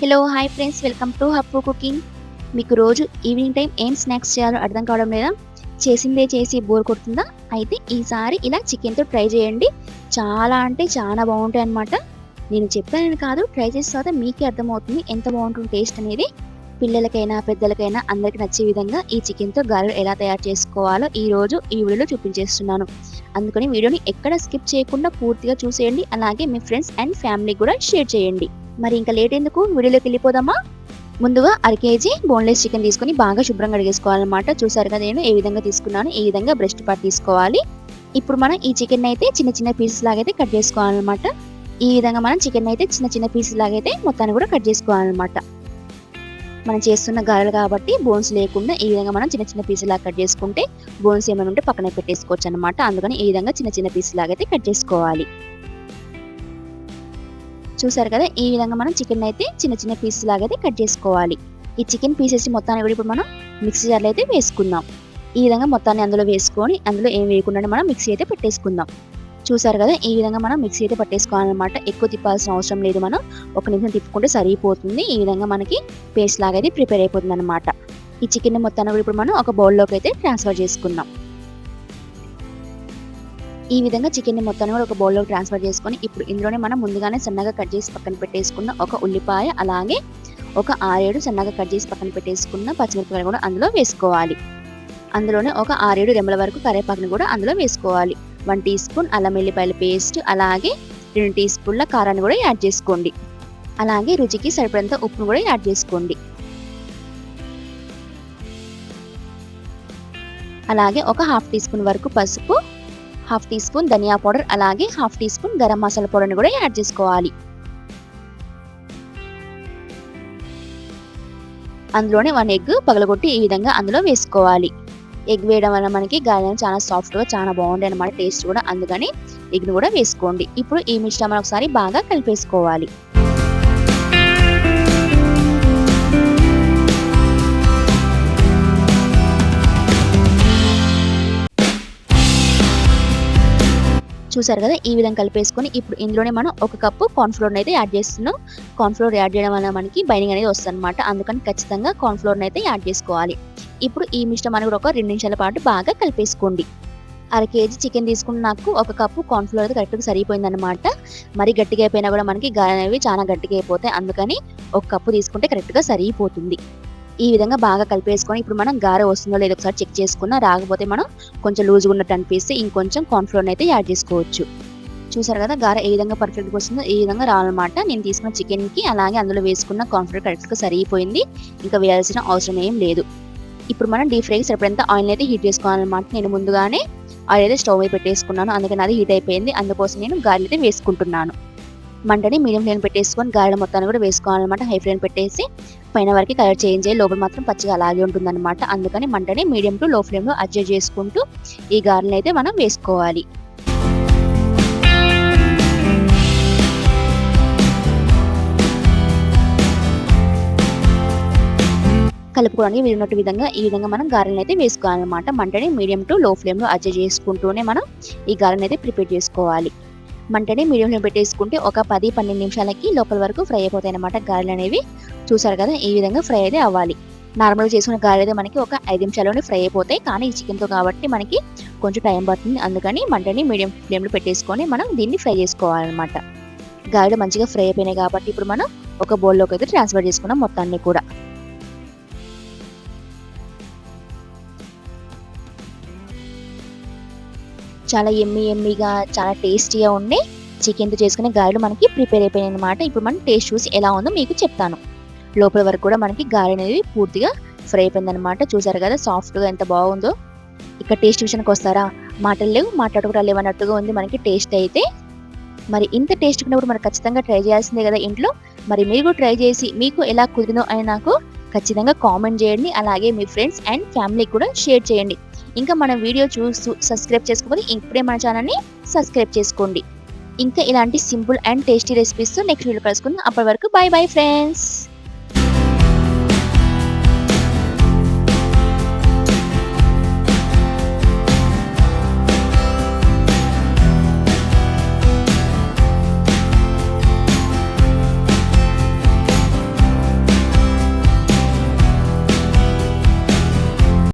Hello hi friends, welcome to Happu cooking. మీకు రోజు evening time ఏం స్నాక్స్ చేయాలో అర్థం కావడం లేదా? చేసిందే చేసి బోర్ కొడుతుందా? అయితే ఈసారి ఇలా చికెన్తో ట్రై చేయండి. చాలా అంటే చాలా బాగుంటాయి అన్నమాట. నేను చెప్పానని కాదు, ట్రై చేసిన తర్వాత మీకే అర్థమవుతుంది ఎంత బాగుంటుంది టేస్ట్ అనేది. పిల్లలకైనా పెద్దలకైనా అందరికి నచ్చే విధంగా ఈ చికెన్తో గారెలు ఎలా తయారు చేసుకోవాలో ఈ రోజు ఈ వీడియోలో చూపించేస్తున్నాను. అందుకని వీడియోని ఎక్కడ స్కిప్ చేయకుండా పూర్తిగా చూసేయండి. అలాగే మీ ఫ్రెండ్స్ అండ్ ఫ్యామిలీ కూడా షేర్ చేయండి. మరి ఇంకా లేట్ ఎందుకు, వీడియోలోకి వెళ్ళిపోదామా? ముందుగా అర కేజీ బోన్లెస్ చికెన్ తీసుకొని బాగా శుభ్రంగా కడిగేసుకోవాలన్నమాట. చూసారు కదా నేను ఏ విధంగా తీసుకున్నాను. ఈ విధంగా బ్రెస్ట్ పార్ట్ తీసుకోవాలి. ఇప్పుడు మనం ఈ చికెన్ అయితే చిన్న చిన్న పీసెస్ లాగైతే కట్ చేసుకోవాలన్నమాట. ఈ విధంగా మనం చికెన్ అయితే చిన్న చిన్న పీసెస్ లాగైతే మొత్తాన్ని కూడా కట్ చేసుకోవాలన్నమాట. మనం చేస్తున్న గారెలు కాబట్టి బోన్స్ లేకుండా ఈ విధంగా మనం చిన్న చిన్న పీసెస్ లాగా కట్ చేసుకుంటే బోన్స్ ఏమైనా ఉంటే పక్కన పెట్టేసుకోవచ్చు అనమాట. అందుకని ఈ విధంగా చిన్న చిన్న పీసెస్ లాగైతే కట్ చేసుకోవాలి. చూసారు కదా, ఈ విధంగా మనం చికెన్ అయితే చిన్న చిన్న పీసెస్ లాగా అయితే కట్ చేసుకోవాలి. ఈ చికెన్ పీసెస్ మొత్తాన్ని కూడా ఇప్పుడు మనం మిక్సీ జార్లో అయితే వేసుకుందాం. ఈ విధంగా మొత్తాన్ని అందులో వేసుకొని అందులో ఏం వేయకుండా మనం మిక్సీ అయితే పెట్టేసుకుందాం. చూసారు కదా, ఈ విధంగా మనం మిక్సీ అయితే పట్టేసుకోవాలన్నమాట. ఎక్కువ తిప్పాల్సిన అవసరం లేదు, మనం ఒక నిమిషం తిప్పుకుంటే సరిపోతుంది. ఈ విధంగా మనకి పేస్ట్ లాగా అయితే ప్రిపేర్ అయిపోతుంది అనమాట. ఈ చికెన్ మొత్తాన్ని కూడా ఇప్పుడు మనం ఒక బౌల్లోకి అయితే ట్రాన్స్ఫర్ చేసుకుందాం. ఈ విధంగా చికెన్ మొత్తాన్ని కూడా ఒక బౌల్లో ట్రాన్స్ఫర్ చేసుకొని ఇప్పుడు ఇందులోనే మనం ముందుగానే సన్నగా కట్ చేసి పక్కన పెట్టేసుకున్న ఒక ఉల్లిపాయ, అలాగే ఒక 6-7 సన్నగా కట్ చేసి పక్కన పెట్టేసుకున్న పచ్చిమిరపకాయలు కూడా అందులో వేసుకోవాలి. అందులోనే ఒక 6-7 రెమ్మల వరకు కరివేపాకుని కూడా అందులో వేసుకోవాలి. 1 టీ స్పూన్ అల్లం వెల్లిపాయల పేస్ట్, అలాగే 2 టీ స్పూన్ల కారాన్ని కూడా యాడ్ చేసుకోండి. అలాగే రుచికి సరిపడంత ఉప్పును కూడా యాడ్ చేసుకోండి. అలాగే ఒక 1/2 టీ స్పూన్ వరకు పసుపు, 1/2 టీ స్పూన్ ధనియా పౌడర్, అలాగే 1/2 టీ స్పూన్ గరం మసాలా పౌడర్ని కూడా యాడ్ చేసుకోవాలి. అందులోనే 1 ఎగ్ పగలగొట్టి ఈ విధంగా అందులో వేసుకోవాలి. ఎగ్ వేయడం వల్ల మనకి గారెలు చాలా సాఫ్ట్గా చాలా బాగుంటాయి అన్నమాట, టేస్ట్ కూడా. అందుకని ఎగ్ను కూడా వేసుకోండి. ఇప్పుడు ఈ మిశ్రమాన్ని ఒకసారి బాగా కలిపేసుకోవాలి. చూసారు కదా, ఈ విధంగా కలిపేసుకొని ఇప్పుడు ఇందులోనే మనం 1 కప్పు కార్న్ఫ్లోర్ అయితే యాడ్ చేస్తున్నాం. కార్న్ఫ్లోర్ యాడ్ చేయడం వల్ల మనకి బైండింగ్ అనేది వస్తుంది అనమాట. అందుకని ఖచ్చితంగా కార్న్ఫ్లోర్ అయితే యాడ్ చేసుకోవాలి. ఇప్పుడు ఈ మిశ్రమాన్ని కూడా ఒక 2 నిమిషాల పాటు బాగా కలిపేసుకోండి. అర కేజీ చికెన్ తీసుకుని నాకు 1 కప్పు కార్న్ఫ్లోర్ అయితే కరెక్ట్గా సరిపోయిందనమాట. మరి గట్టిగా అయిపోయినా కూడా మనకి గారెలు అనేవి చాలా గట్టిగా అయిపోతాయి. అందుకని 1 కప్పు తీసుకుంటే కరెక్ట్గా సరిపోతుంది. ఈ విధంగా బాగా కలిపేసుకొని ఇప్పుడు మనం గారె వస్తుందో లేదో ఒకసారి చెక్ చేసుకున్నా, రాకపోతే మనం కొంచెం లూజ్గా ఉన్నట్టు అనిపిస్తే ఇంకొంచెం కార్న్ఫ్లోర్ అయితే యాడ్ చేసుకోవచ్చు. చూసారు కదా, గారె ఏ విధంగా పర్ఫెక్ట్గా వస్తుందో ఈ విధంగా రావాలన్నమాట. నేను తీసుకున్న చికెన్కి అలాగే అందులో వేసుకున్న కార్న్ఫ్లోర్ కరెక్ట్గా సరిపోయింది. ఇంకా వేయాల్సిన అవసరం ఏం లేదు. ఇప్పుడు మనం డీప్ ఫ్రైకి సరిపడంత ఆయిల్ అయితే హీట్ చేసుకోవాలన్నమాట. నేను ముందుగానే ఆయిల్ అయితే స్టవ్ మీద పెట్టేసుకున్నాను, అందుకని అది హీట్ అయిపోయింది. అందుకోసం నేను గారెలు అయితే వేసుకుంటున్నాను. మంటని మీడియం ఫ్లేమ్ పెట్టేసుకొని గారెల మొత్తాన్ని కూడా వేసుకోవాలన్నమాట. హై ఫ్లేమ్ పెట్టేసి పైన వరకు కలర్ చేంజ్ అయ్యి లోపల మాత్రం పచ్చిగా అలాగే ఉంటుందన్నమాట. అందుకని మంటని మీడియం టు లో ఫ్లేమ్లో అడ్జస్ట్ చేసుకుంటూ ఈ గారెలను అయితే మనం వేసుకోవాలి. కలుపుకోవడానికి వీలున్నట్టు విధంగా ఈ విధంగా మనం గారెలను అయితే వేసుకోవాలన్నమాట. మంటని మీడియం టు లో ఫ్లేమ్లో అడ్జస్ట్ చేసుకుంటూనే మనం ఈ గారెలను అయితే ప్రిపేర్ చేసుకోవాలి. మంటని మీడియం ఫ్లేమ్ పెట్టేసుకుంటే ఒక 10-12 నిమిషాలకి లోపల వరకు ఫ్రై అయిపోతాయి అన్నమాట గారెలు అనేవి. చూసారు కదా, ఈ విధంగా ఫ్రై అయితే అవ్వాలి. నార్మల్గా చేసుకున్న గారెలు అయితే మనకి ఒక 5 నిమిషాల్లోనే ఫ్రై అయిపోతాయి. కానీ ఈ చికెన్తో కాబట్టి మనకి కొంచెం టైం పడుతుంది. అందుకని మంటని మీడియం ఫ్లేమ్లో పెట్టేసుకొని మనం దీన్ని ఫ్రై చేసుకోవాలన్నమాట. గారెలు మంచిగా ఫ్రై అయిపోయినాయి కాబట్టి ఇప్పుడు మనం ఒక బౌల్లోకి అయితే ట్రాన్స్ఫర్ చేసుకున్నాం మొత్తాన్ని కూడా. చాలా ఎమ్మీగా చాలా టేస్టీగా ఉండే చికెన్తో చేసుకునే గారెలు మనకి ప్రిపేర్ అయిపోయాయి అనమాట. ఇప్పుడు మనం టేస్ట్ చూసి ఎలా ఉందో మీకు చెప్తాను. లోపల వరకు కూడా మనకి గారె అనేది పూర్తిగా ఫ్రై అయిపోయింది అనమాట. చూసారు కదా, సాఫ్ట్గా ఎంత బాగుందో. ఇక టేస్ట్ విషయానికి వస్తారా, మాటలు లేవు మాట్లాడుకుంటా లేవన్నట్టుగా ఉంది మనకి టేస్ట్ అయితే. మరి ఇంత టేస్ట్ ఉన్నప్పుడు మరి ఖచ్చితంగా ట్రై చేయాల్సిందే కదా ఇంట్లో. మరి మీరు కూడా ట్రై చేసి మీకు ఎలా కుదిరిందో అని నాకు ఖచ్చితంగా కామెంట్ చేయండి. అలాగే మీ ఫ్రెండ్స్ అండ్ ఫ్యామిలీకి కూడా షేర్ చేయండి. ఇంకా మన వీడియో చూస్తూ సబ్స్క్రైబ్ చేసుకోకపోతే ఇప్పుడే మన ఛానల్ని సబ్స్క్రైబ్ చేసుకోండి. ఇంకా ఇలాంటి సింపుల్ అండ్ టేస్టీ రెసిపీస్తో నెక్స్ట్ వీడియో కలుసుకుందాం. అప్పటి వరకు బై బై ఫ్రెండ్స్.